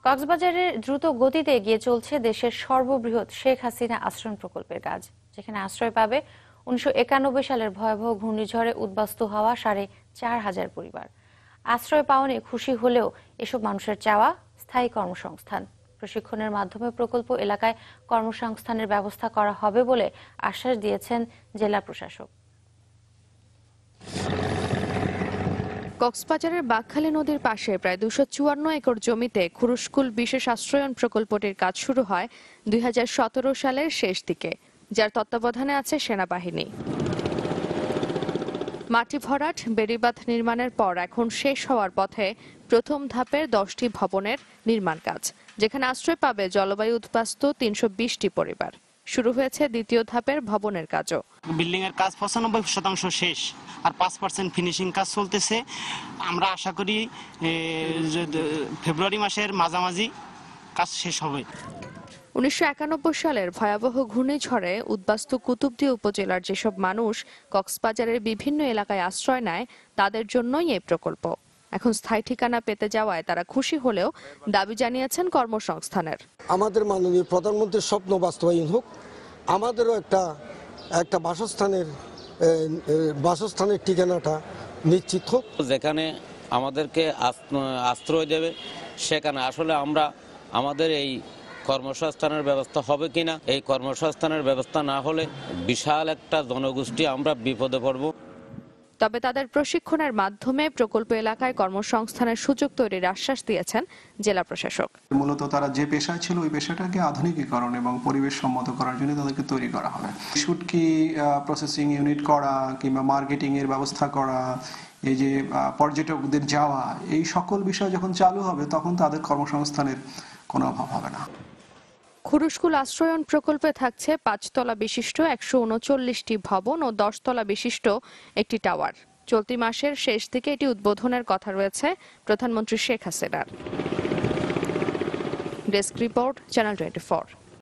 কক্সবাজারে দ্রুত গতিতে এগিয়ে চলছে দেশের সর্ববৃহৎ শেখ হাসিনা আশ্রয় প্রকল্পের কাজ, যেখানে আশ্রয় পাবে ১৯৯১ সালের ভয়াবহ ঘূর্ণিঝড়ে উদ্বাস্তু হওয়া ৪,৫০০ পরিবার। আশ্রয় পাওয়া নিয়ে খুশি হলেও এসব মানুষের চাওয়া স্থায়ী কর্মসংস্থান। প্রশিক্ষণের মাধ্যমে প্রকল্প এলাকায় কর্মসংস্থানের ব্যবস্থা করা হবে বলে আশ্বাস দিয়েছেন জেলা প্রশাসক। কক্সবাজারের বাঁকখালী নদীর পাশে প্রায় ২৫৪ একর জমিতে খুরুশকুল বিশেষ আশ্রয়ন প্রকল্পটির কাজ শুরু হয় ২০১৭ সালের শেষ দিকে, যার তত্ত্বাবধানে আছে সেনাবাহিনী। মাটি ভরাট, বেড়িবাঁধ নির্মাণের পর এখন শেষ হওয়ার পথে প্রথম ধাপের ১০টি ভবনের নির্মাণ কাজ, যেখানে আশ্রয় পাবে জলবায়ু উদ্বাস্তু ৩২০টি পরিবার। শুরু হয়েছে দ্বিতীয় ধাপের ভবনের কাজও। বিল্ডিং এর কাজ ৯৫% শেষ, আর ৫% ফিনিশিং কাজ চলতেছে। আমরা আশা করি ফেব্রুয়ারি মাসের মাঝামাঝি কাজ শেষ হবে। ১৯৯১ সালের ভয়াবহ ঘূর্ণিঝড়ে উদ্বাস্তু কুতুবদিয়া উপজেলার যেসব মানুষ কক্সবাজারের বিভিন্ন এলাকায় আশ্রয় নেয়, তাদের জন্যই এই প্রকল্প। এখন স্থায়ী ঠিকানা পেতে যাওয়ায় তারা খুশি হলেও দাবি জানিয়েছেন কর্মসংস্থানের। আমাদের মাননীয় প্রধানমন্ত্রীর স্বপ্ন বাস্তবায়ন হোক, আমাদেরও একটা বাসস্থানের ঠিকানাটা নিশ্চিত হোক। যেখানে আমাদেরকে আশ্রয় দেবে সেখানে আসলে আমরা আমাদের এই কর্মসংস্থানের ব্যবস্থা হবে কিনা, এই কর্মসংস্থানের ব্যবস্থা না হলে বিশাল একটা জনগোষ্ঠী আমরা বিপদে পড়ব। তবে তাদের প্রশিক্ষণের মাধ্যমে প্রকল্প এলাকায় কর্মসংস্থানের সুযোগ তৈরির আশ্বাস দিয়েছেন জেলা প্রশাসক। মূলত তারা যে পেশায় ছিল ওই পেশাটাকে আধুনিকীকরণ এবং পরিবেশ সম্মত করার জন্য তাদেরকে তৈরি করা হবে। শুটকি প্রসেসিং ইউনিট করা কিংবা মার্কেটিং এর ব্যবস্থা করা, এই যে পর্যটকদের যাওয়া, এই সকল বিষয় যখন চালু হবে তখন তাদের কর্মসংস্থানের কোনো অভাব হবে না। খুরুশকুল আশ্রয়ন প্রকল্পে থাকছে ৫ তলা বিশিষ্ট ১৩৯টি ভবন ও ১০ তলা বিশিষ্ট একটি টাওয়ার। চলতি মাসের শেষ দিকে এটি উদ্বোধনের কথা রয়েছে প্রধানমন্ত্রী শেখ হাসিনার। Desk report, channel 24।